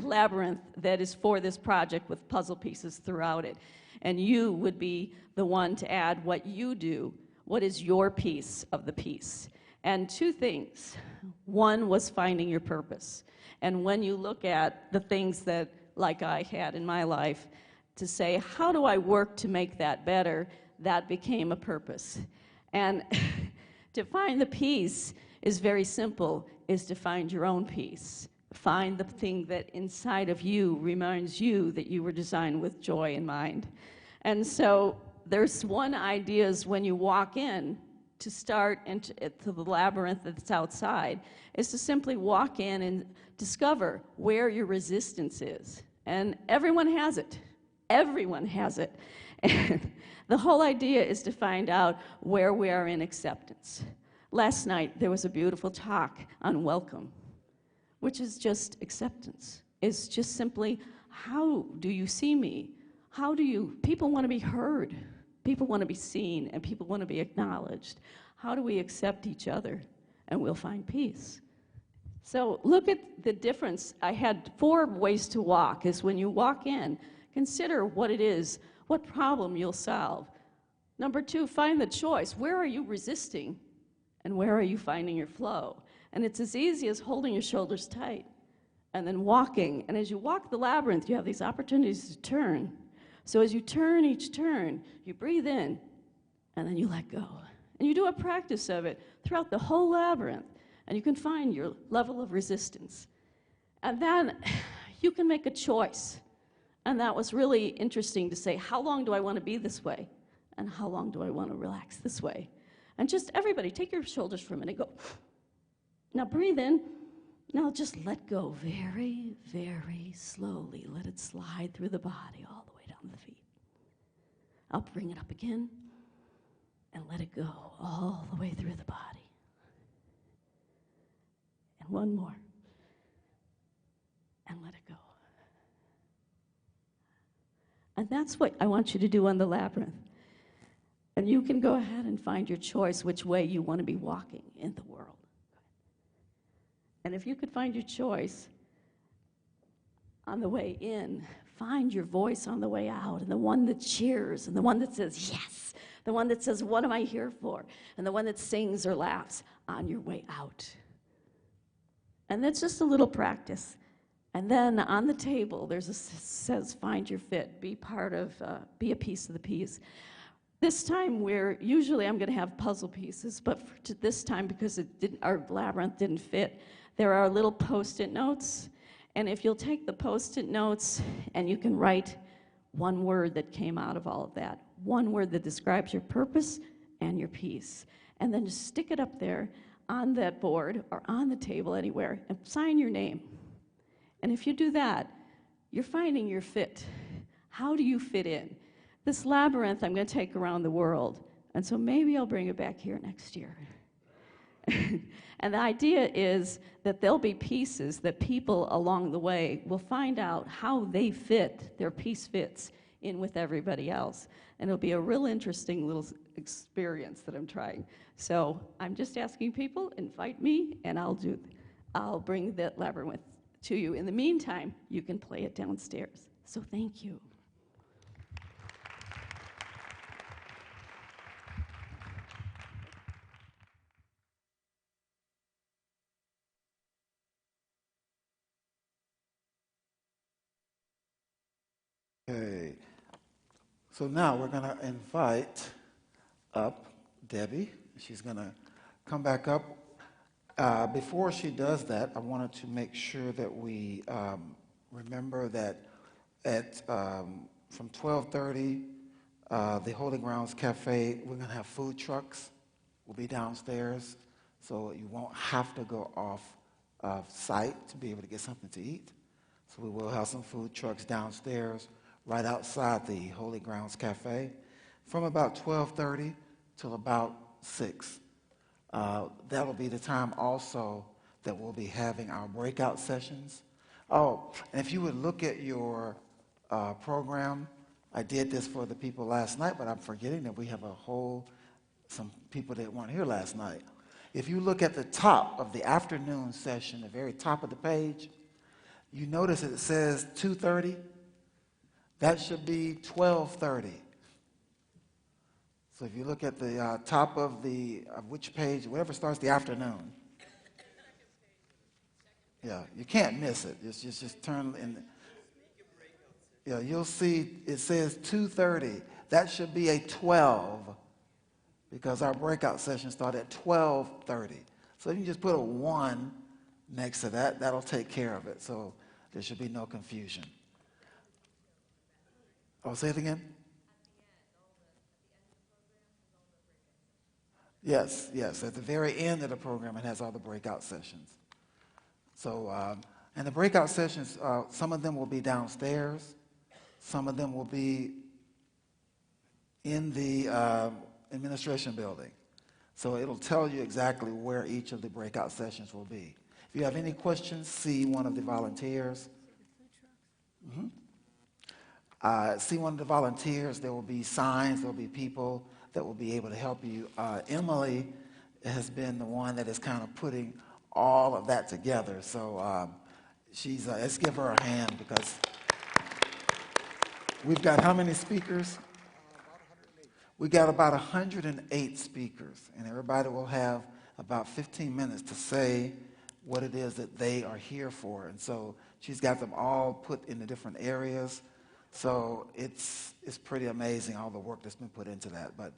labyrinth that is for this project with puzzle pieces throughout it. And you would be the one to add what you do. What is your piece of the piece? And two things. One was finding your purpose. And when you look at the things that, like I had in my life, to say, how do I work to make that better, that became a purpose. And to find the peace is very simple, is to find your own peace. Find the thing that inside of you reminds you that you were designed with joy in mind. And so there's one idea is when you walk in to start into the labyrinth that's outside, is to simply walk in and discover where your resistance is. And everyone has it. Everyone has it. And the whole idea is to find out where we are in acceptance. Last night, there was a beautiful talk on welcome, which is just acceptance. It's just simply, how do you see me? People want to be heard. People want to be seen, and people want to be acknowledged. How do we accept each other? And we'll find peace. So look at the difference. I had 4 ways to walk, is when you walk in, consider what it is, what problem you'll solve. Number 2, find the choice. Where are you resisting? And where are you finding your flow? And it's as easy as holding your shoulders tight and then walking. And as you walk the labyrinth, you have these opportunities to turn. So as you turn each turn, you breathe in, and then you let go. And you do a practice of it throughout the whole labyrinth, and you can find your level of resistance. And then you can make a choice. And that was really interesting to say, how long do I want to be this way? And how long do I want to relax this way? And just everybody, take your shoulders for a minute, go. Now breathe in. Now just let go very, very slowly. Let it slide through the body all the way down the feet. I'll bring it up again and let it go all the way through the body. And one more. And let it go. And that's what I want you to do on the labyrinth. And you can go ahead and find your choice which way you want to be walking in the world. And if you could find your choice on the way in, find your voice on the way out, and the one that cheers, and the one that says, yes, the one that says, what am I here for? And the one that sings or laughs on your way out. And that's just a little practice. And then on the table, says, find your fit, be be a piece of the piece. This time, usually I'm going to have puzzle pieces, but this time, because our labyrinth didn't fit, there are little Post-it notes. And if you'll take the Post-it notes and you can write one word that came out of all of that, one word that describes your purpose and your peace, and then just stick it up there on that board or on the table anywhere and sign your name. And if you do that, you're finding your fit. How do you fit in? This labyrinth I'm going to take around the world, and so maybe I'll bring it back here next year. And the idea is that there'll be pieces that people along the way will find out how they fit, their piece fits in with everybody else. And it'll be a real interesting little experience that I'm trying. So I'm just asking people, invite me, and I'll bring that labyrinth to you. In the meantime, you can play it downstairs. So thank you. Okay, so now we're going to invite up Debbie. She's going to come back up. Before she does that, I wanted to make sure that we remember that from 12:30, the Holy Grounds Cafe, we're going to have food trucks. We'll be downstairs, so you won't have to go off site to be able to get something to eat. So we will have some food trucks downstairs, right outside the Holy Grounds Cafe, from about 12:30 till about 6. That'll be the time also that we'll be having our breakout sessions. Oh, and if you would look at your program, I did this for the people last night, but I'm forgetting that we have a whole some people that weren't here last night. If you look at the top of the afternoon session, the very top of the page, you notice it says 2:30. That should be 12:30. So if you look at the top of which page, whatever starts the afternoon. Yeah, you can't miss it. Just turn in. Yeah, you'll see it says 2:30. That should be a 12 because our breakout session started at 12:30. So you can just put a 1 next to that. That'll take care of it. So there should be no confusion. Oh, say it again. Yes, yes. At the very end of the program, it has all the breakout sessions. So, and the breakout sessions, some of them will be downstairs. Some of them will be in the administration building. So it'll tell you exactly where each of the breakout sessions will be. If you have any questions, see one of the volunteers. See one of the volunteers. There will be signs. There will be people that will be able to help you. Emily has been the one that is kind of putting all of that together. So let's give her a hand because we've got how many speakers? We got about 108 speakers, and everybody will have about 15 minutes to say what it is that they are here for. And so she's got them all put in the different areas. So it's pretty amazing all the work that's been put into that. But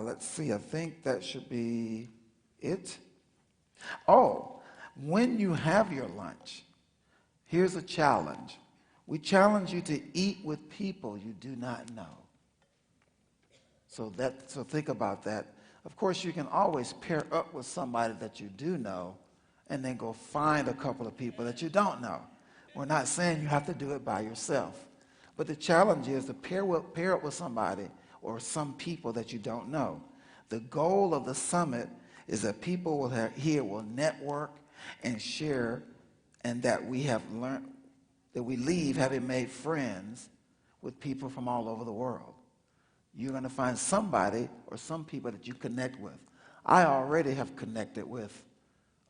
let's see, I think that should be it. Oh, when you have your lunch, here's a challenge. We challenge you to eat with people you do not know. So think about that. Of course, you can always pair up with somebody that you do know and then go find a couple of people that you don't know. We're not saying you have to do it by yourself. But the challenge is to pair up with somebody or some people that you don't know. The goal of the summit is that people here will network and share, and that we have learned, that we leave having made friends with people from all over the world. You're going to find somebody or some people that you connect with. I already have connected with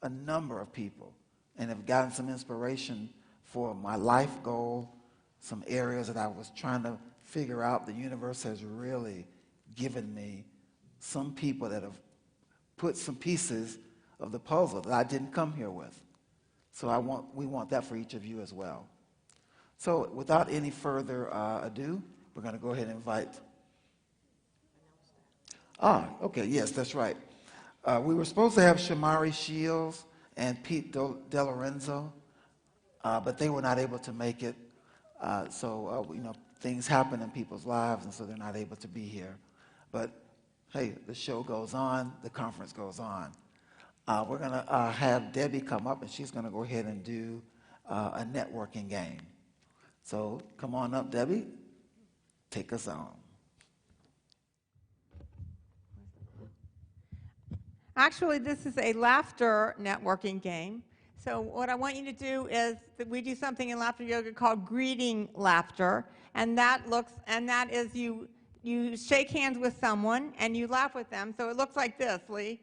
a number of people and have gotten some inspiration for my life goal, some areas that I was trying to figure out. The universe has really given me some people that have put some pieces of the puzzle that I didn't come here with. So we want that for each of you as well. So without any further ado, we're going to go ahead and invite. Okay, yes, that's right. We were supposed to have Shamari Shields and Pete DeLorenzo, but they were not able to make it. Things happen in people's lives, and so they're not able to be here. But hey, the show goes on, the conference goes on. We're going to have Debbie come up, and she's going to go ahead and do a networking game. So come on up, Debbie. Take us on. Actually, this is a laughter networking game. So what I want you to do is that we do something in laughter yoga called greeting laughter, and that is you shake hands with someone and you laugh with them. So it looks like this, Lee.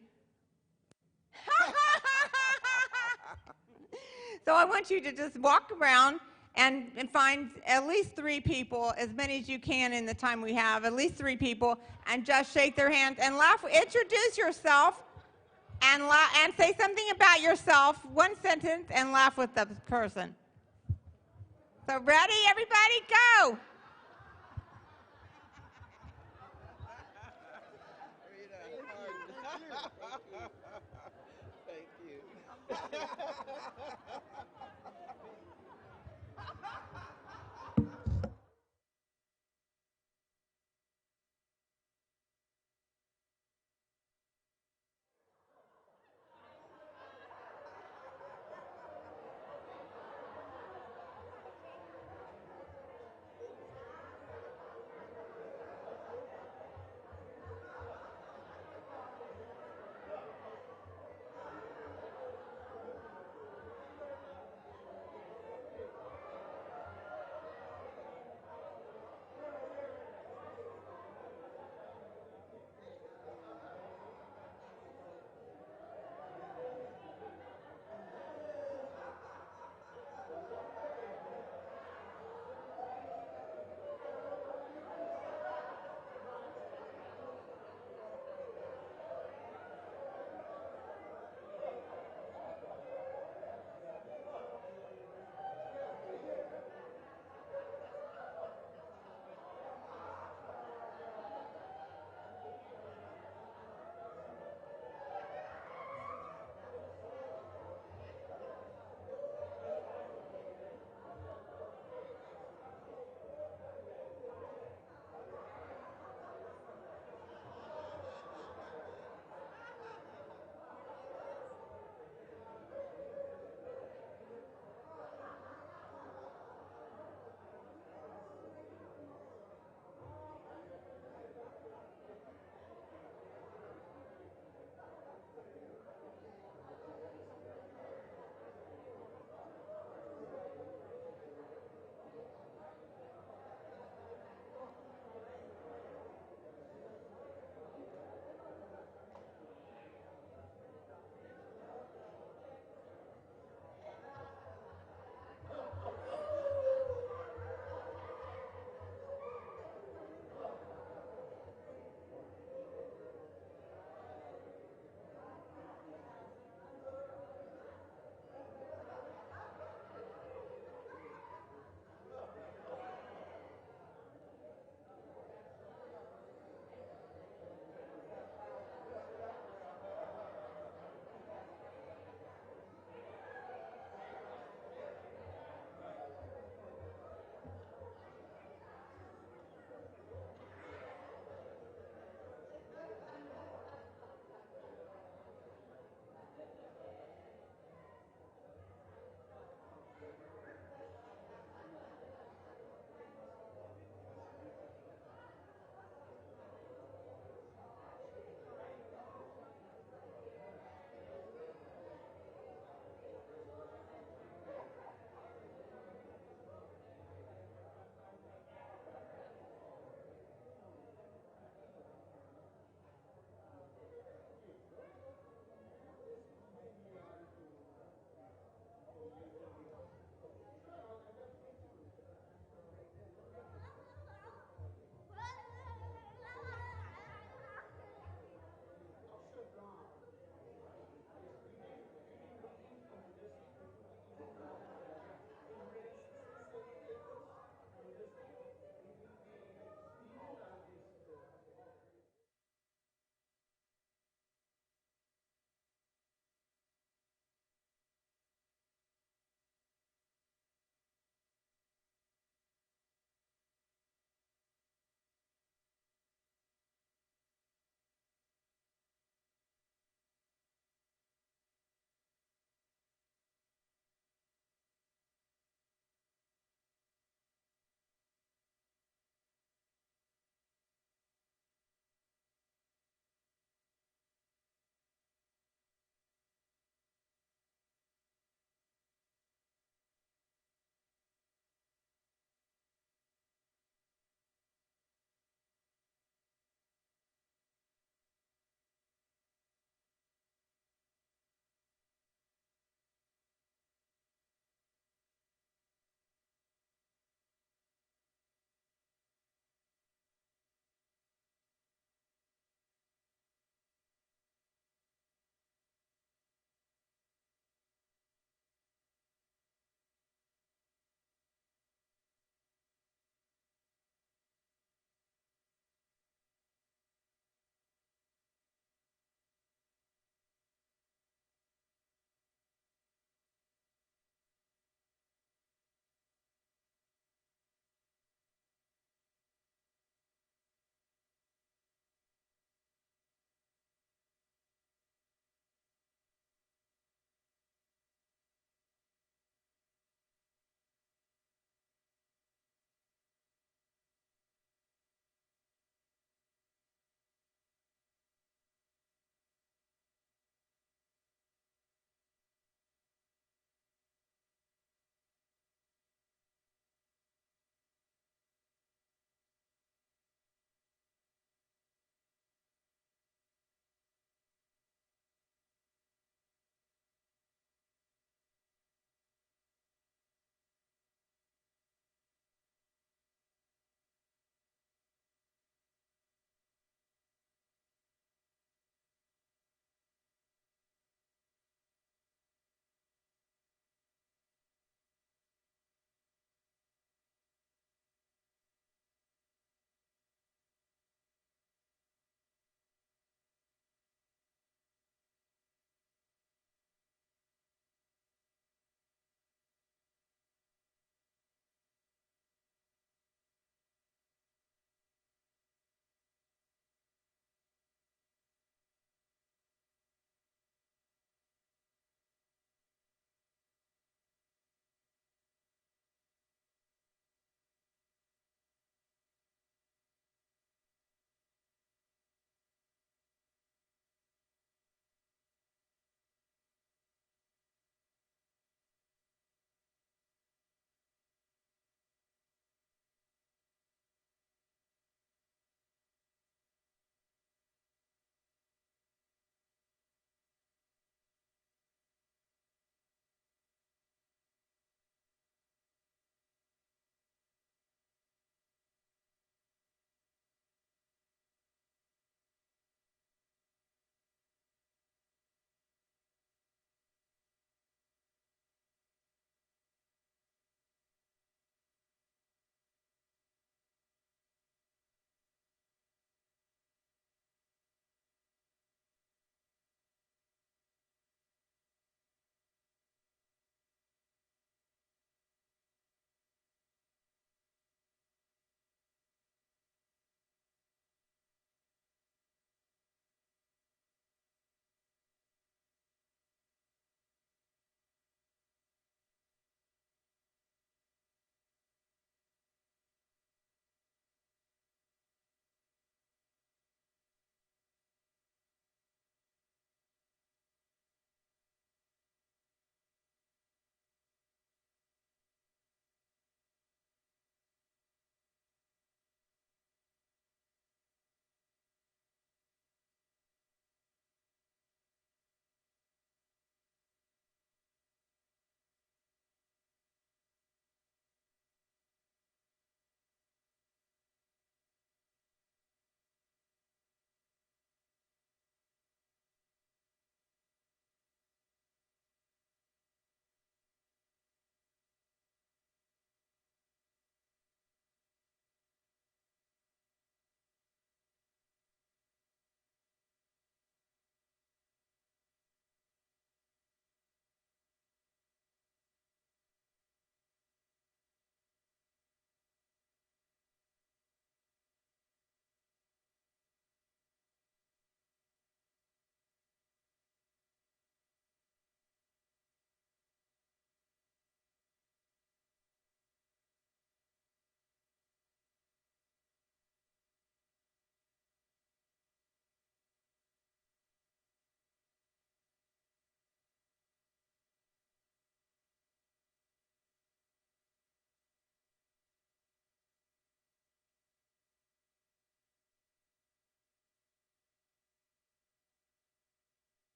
So I want you to just walk around and find at least 3 people, as many as you can in the time we have, at least 3 people, and just shake their hands and laugh. Introduce yourself. And say something about yourself, 1 sentence, and laugh with the person. So ready, everybody, go. Thank you.